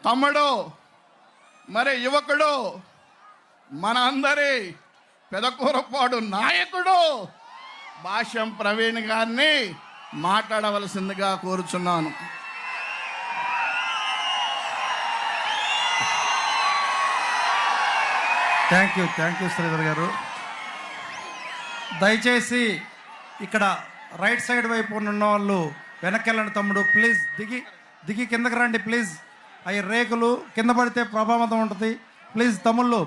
తమ్ముడు, మరి యువకుడు, మన అందరి పెదకూరపాడు నాయకుడు భాష్యం ప్రవీణ్ గారిని మాట్లాడవలసిందిగా కోరుచున్నాను. థ్యాంక్ యూ శ్రీధర్ గారు. దయచేసి ఇక్కడ రైట్ సైడ్ వైపు ఉన్న వాళ్ళు వెనక్కి వెళ్ళండి. తమ్ముడు ప్లీజ్ దిగి కిందకి రండి ప్లీజ్. అవి రేకులు కింద పడితే ప్రభావితం ఉంటుంది. ప్లీజ్ తమ్ముళ్ళు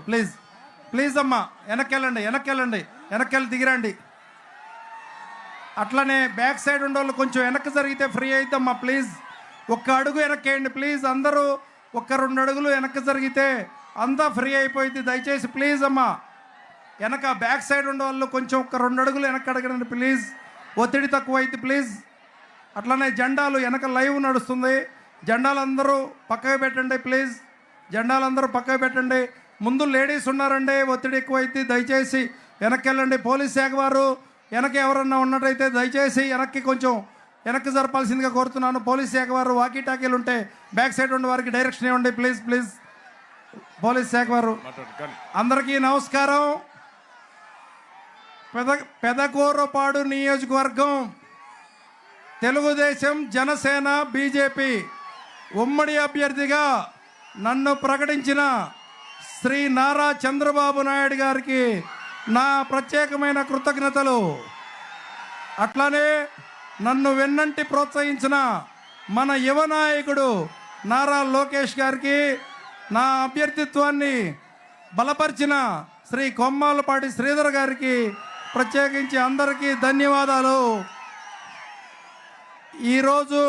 ప్లీజ్ అమ్మా వెనక్కి వెళ్ళి దిగిరండి. అట్లనే బ్యాక్ సైడ్ ఉండేవాళ్ళు కొంచెం వెనక్కి జరిగితే ఫ్రీ అవుతామ్మా ప్లీజ్. ఒక్క అడుగు వెనక్కేయండి ప్లీజ్. అందరూ ఒక్క 2 అడుగులు వెనక్కి జరిగితే అంతా ఫ్రీ అయిపోయింది. దయచేసి ప్లీజ్ అమ్మా వెనక బ్యాక్ సైడ్ ఉండేవాళ్ళు కొంచెం ఒక్క 2 అడుగులు వెనక్కి అడగండి ప్లీజ్. ఒత్తిడి తక్కువ అయితే ప్లీజ్. అట్లనే జెండాలు వెనక లైవ్ నడుస్తుంది. జెండాలు అందరూ పక్కకు పెట్టండి ప్లీజ్. జెండాలందరూ పక్కకు పెట్టండి. ముందు లేడీస్ ఉన్నారండి, ఒత్తిడి ఎక్కువ అయితే దయచేసి వెనక్కి వెళ్ళండి. పోలీస్ శాఖ వారు వెనక ఎవరన్నా ఉన్నట్టయితే దయచేసి కొంచెం వెనక్కి జరపాల్సిందిగా కోరుతున్నాను. పోలీస్ శాఖ వారు వాకీ టాకీలు ఉంటే బ్యాక్ సైడ్ ఉండే వారికి డైరెక్షన్ ఇవ్వండి ప్లీజ్. పోలీస్ శాఖ వారు అందరికీ నమస్కారం. పెదకూరపాడు నియోజకవర్గం తెలుగుదేశం, జనసేన, బీజేపీ ఉమ్మడి అభ్యర్థిగా నన్ను ప్రకటించిన శ్రీ నారా చంద్రబాబు నాయుడు గారికి నా ప్రత్యేకమైన కృతజ్ఞతలు. అట్లానే నన్ను వెన్నంటి ప్రోత్సహించిన మన యువ నాయకుడు నారా లోకేష్ గారికి, నా అభ్యర్థిత్వాన్ని బలపరిచిన శ్రీ కొమ్మాలపాటి శ్రీధర్ గారికి ప్రత్యేకించి అందరికీ ధన్యవాదాలు. ఈరోజు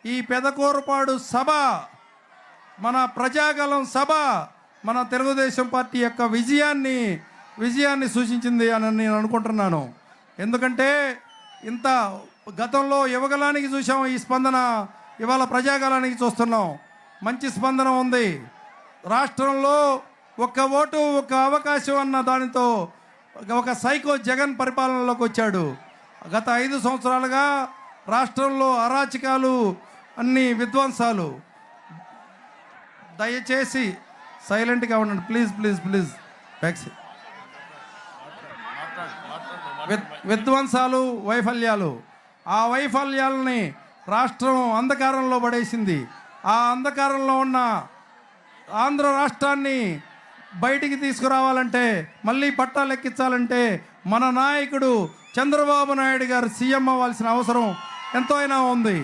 ఈ పెదకూరపాడు సభ మన ప్రజాగలం సభ మన తెలుగుదేశం పార్టీ యొక్క విజయాన్ని సూచించింది అని నేను అనుకుంటున్నాను. ఎందుకంటే ఇంత గతంలో యువగలానికి చూసాం, ఈ స్పందన ఇవాళ ప్రజాగలానికి చూస్తున్నాం. మంచి స్పందన ఉంది. రాష్ట్రంలో ఒక్క ఓటు ఒక్క అవకాశం అన్న దానితో ఒక సైకో జగన్ పరిపాలనలోకి వచ్చాడు. గత 5 సంవత్సరాలుగా రాష్ట్రంలో అరాచకాలు, అన్ని విధ్వంసాలు. దయచేసి సైలెంట్గా ఉండండి ప్లీజ్. విధ్వంసాలు, వైఫల్యాలు, ఆ వైఫల్యాలని రాష్ట్రం అంధకారంలో పడేసింది. ఆ అంధకారంలో ఉన్న ఆంధ్ర రాష్ట్రాన్ని బయటికి తీసుకురావాలంటే, మళ్ళీ పట్టాలు ఎక్కించాలంటే మన నాయకుడు చంద్రబాబు నాయుడు గారు సీఎం అవ్వాల్సిన అవసరం ఎంతో అయినా ఉంది.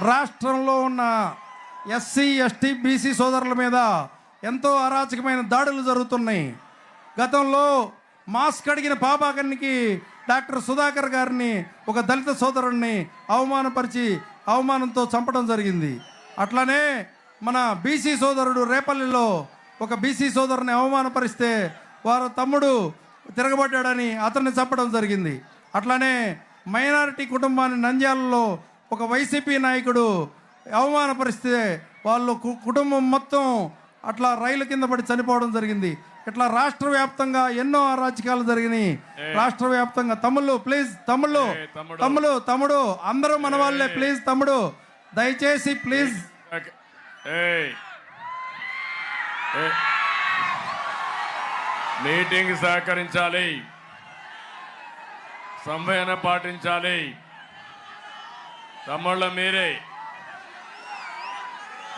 రాష్ట్రంలో ఉన్న ఎస్సీ, ఎస్టీ, బీసీ సోదరుల మీద ఎంతో అరాచకమైన దాడులు జరుగుతున్నాయి. గతంలో మాస్క్ అడిగిన పాపాకర్నికి డాక్టర్ సుధాకర్ గారిని, ఒక దళిత సోదరుడిని అవమానంతో చంపడం జరిగింది. అట్లనే మన బీసీ సోదరుడు రేపల్లిలో ఒక బీసీ సోదరుని అవమానపరిస్తే వారు తమ్ముడు తిరగబడ్డాడని అతన్ని చంపడం జరిగింది. అట్లనే మైనారిటీ కుటుంబాన్ని నంద్యాలలో ఒక వైసీపీ నాయకుడు అవమానపరిస్తే వాళ్ళు కుటుంబం మొత్తం అట్లా రైలు కింద పడి చనిపోవడం జరిగింది. ఇట్లా రాష్ట్ర వ్యాప్తంగా ఎన్నో అరాచకాలు జరిగినాయి. రాష్ట్ర వ్యాప్తంగా తమ్ముడు అందరూ మన వాళ్ళే ప్లీజ్. తమ్ముడు దయచేసి ప్లీజ్. మీటింగ్ సహకరించాలి, సంవయన పాటించాలి. తమ్ముళ్ళ మీరే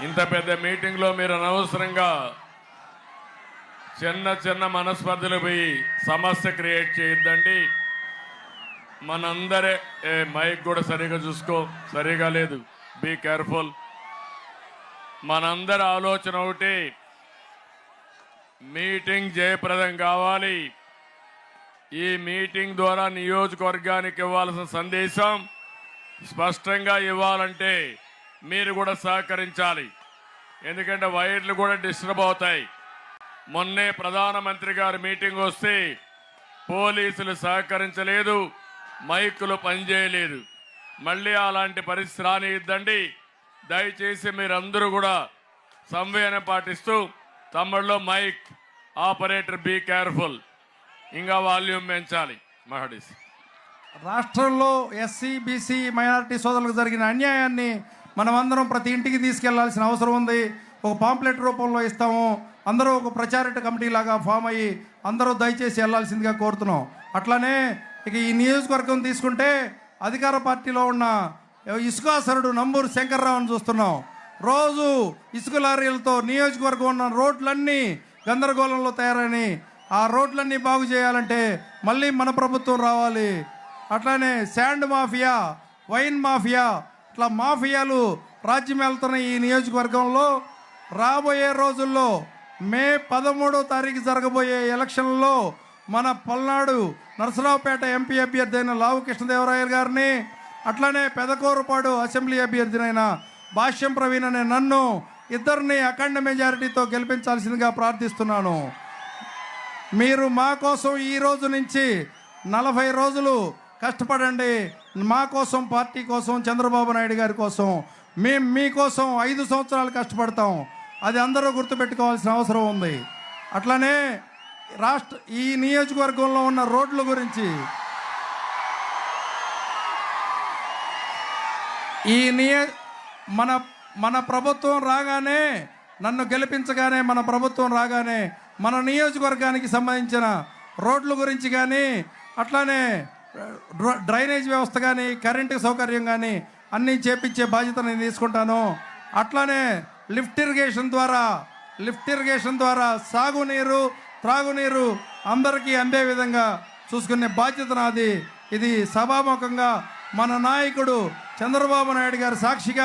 ఇంత పెద్ద మీటింగ్లో మీరు అనవసరంగా చిన్న మనస్పర్ధలు పోయి సమస్య క్రియేట్ చేయొద్దండి. మనందరే మైక్ కూడా సరిగా చూసుకో, సరిగా లేదు, బీ కేర్ఫుల్. మనందరి ఆలోచన ఒకటి, మీటింగ్ జయప్రదం కావాలి. ఈ మీటింగ్ ద్వారా నియోజకవర్గానికి ఇవ్వాల్సిన సందేశం స్పష్టంగా ఇవ్వాలంటే మీరు కూడా సహకరించాలి. ఎందుకంటే వైర్లు కూడా డిస్టర్బ్ అవుతాయి. మొన్నే ప్రధానమంత్రి గారి మీటింగ్ వస్తే పోలీసులు సహకరించలేదు, మైకులు పనిచేయలేదు. మళ్ళీ అలాంటి పరిస్థితి రానిద్దండి. దయచేసి మీరందరూ కూడా సంవయనం పాటిస్తూ, తమ్ముళ్ళు మైక్ ఆపరేటర్ బీ కేర్ఫుల్, ఇంకా వాల్యూమ్ పెంచాలి. మహడీస్ రాష్ట్రంలో ఎస్సీ, బీసీ, మైనారిటీ సోదరులకు జరిగిన అన్యాయాన్ని మనమందరం ప్రతి ఇంటికి తీసుకెళ్లాల్సిన అవసరం ఉంది. ఒక పాంప్లెట్ రూపంలో ఇస్తాము. అందరూ ఒక ప్రచారక కమిటీ లాగా ఫామ్ అయ్యి అందరూ దయచేసి వెళ్ళాల్సిందిగా కోరుతున్నాం. అట్లానే ఇక ఈ నియోజకవర్గం తీసుకుంటే అధికార పార్టీలో ఉన్న ఇసుకాసరుడు నంబూరు శంకర్రావుని చూస్తున్నాం. రోజు ఇసుక లారీలతో నియోజకవర్గం ఉన్న రోడ్లన్నీ గందరగోళంలో తయారని ఆ రోడ్లన్నీ బాగు చేయాలంటే మళ్ళీ మన ప్రభుత్వం రావాలి. అట్లానే శాండ్ మాఫియా, వైన్ మాఫియా, ఇట్లా మాఫియాలు రాజ్యం వెళ్తున్న ఈ నియోజకవర్గంలో రాబోయే రోజుల్లో మే 13వ తారీఖు జరగబోయే ఎలక్షన్లలో మన పల్నాడు నరసరావుపేట ఎంపీ అభ్యర్థి అయిన లావు కృష్ణదేవరాయలు గారిని, అట్లానే పెదకూరుపాడు అసెంబ్లీ అభ్యర్థినైన భాష్యం ప్రవీణ్ అనే నన్ను ఇద్దరిని అఖండ మెజారిటీతో గెలిపించాల్సిందిగా ప్రార్థిస్తున్నాను. మీరు మా కోసం ఈ రోజు నుంచి 40 రోజులు కష్టపడండి. మా కోసం, పార్టీ కోసం, చంద్రబాబు నాయుడు గారి కోసం. మేము మీకోసం 5 సంవత్సరాలు కష్టపడతాం. అది అందరూ గుర్తుపెట్టుకోవాల్సిన అవసరం ఉంది. అట్లానే ఈ నియోజకవర్గంలో ఉన్న రోడ్ల గురించి, మన ప్రభుత్వం రాగానే, నన్ను గెలిపించగానే మన ప్రభుత్వం రాగానే మన నియోజకవర్గానికి సంబంధించిన రోడ్ల గురించి కానీ, అట్లానే డ్రైనేజ్ వ్యవస్థ కానీ, కరెంటు సౌకర్యం కానీ అన్నీ చేపించే బాధ్యత నేను తీసుకుంటాను. అట్లానే లిఫ్ట్ ఇరిగేషన్ ద్వారా సాగునీరు, త్రాగునీరు అందరికీ అందే విధంగా చూసుకునే బాధ్యత నాది. ఇది సభాముఖంగా మన నాయకుడు చంద్రబాబు నాయుడు గారి సాక్షిగా